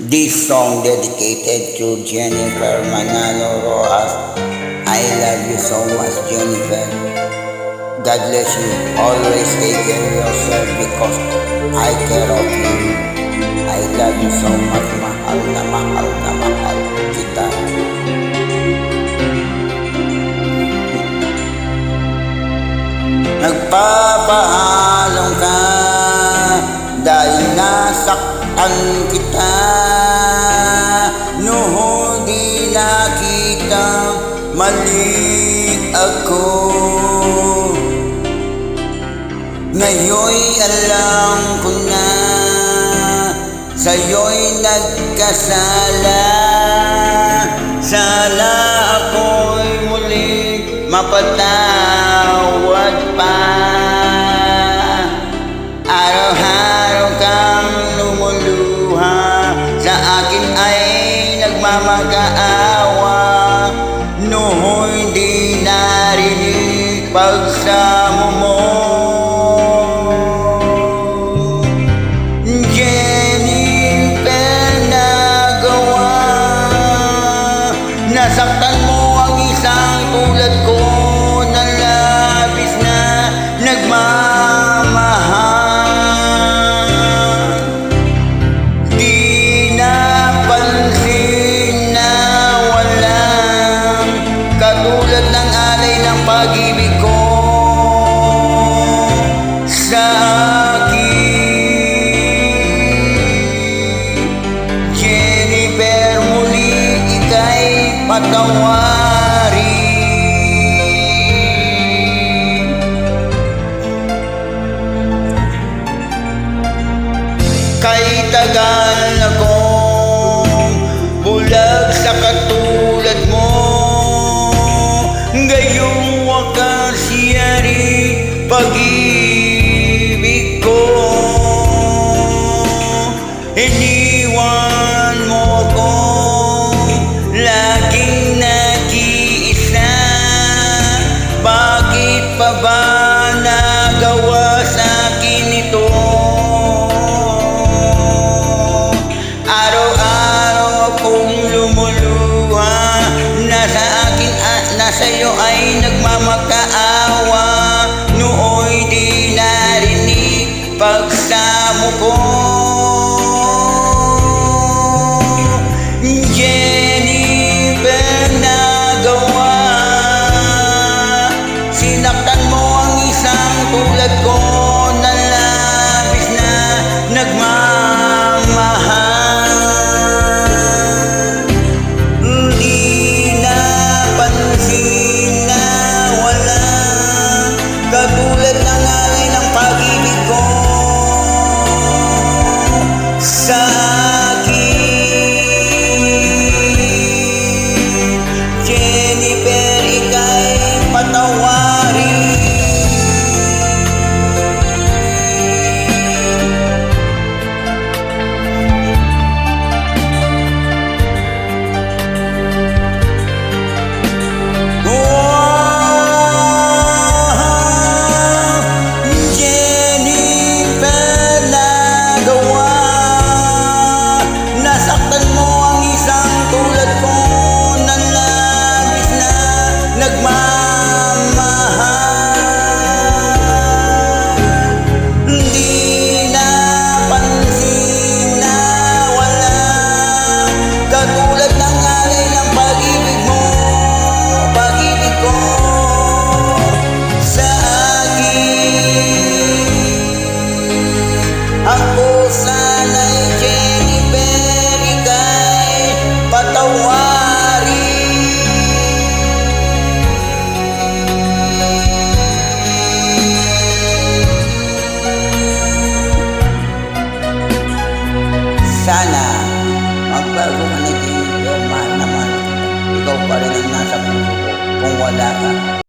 This song dedicated to Jennifer Manalo Rojas. I love you so much, Jennifer. God bless you. Always take care of yourself because I care of you. I love you so much. Mahal na mahal kita. Nagpapaalam ka dahil nasaktan kita. Noon di nakita mali ako. Ngayon'y alam ko na sa'yo'y nagkasala. Sana ako'y muling mapatawad pa. Araw-araw kang lumuluha, sa akin ay nagmamakaawa. Noon di narinig pagsamo mo. Nasaktan mo ang isang tulad ko na labis na nagmamahal. Di napansin na walang katulad ng alay ng pag-ibig ko sa akin. Jennifer, muli ika'y patawarin. Kay tagal akong bulag sa katulad mo, ngayong wakas yari pag-ibig ko. Iniwan mo ako laging nag-iisa. Bakit pa ba nagawa sa akin ito? Araw-araw akong lumuluha, nasa akin at nasa'yo ay nagmamakaawa. Nooy di narinig pagsamo ko. Jennifer, nagawa, sinaktan mo ang isang tulad ko na labis na nagmamahal. Di napansin na walang katulad ng alay ng pag-ibig ko sa Jennifer, ika'y patawarin. Jennifer, nagawa, nasaktan mo ang isang tulad ko na labis na nagmamahal. Di napansin na walang katulad ng alay ng pag-ibig mo, pag-ibig ko sa akin. Ako sana'y Jennifer, ika'y patawarin. Sana magbago ka na, Jennifer. Mahal na mahal kita. Ikaw pa rin ang nasa puso ko kung wala ka.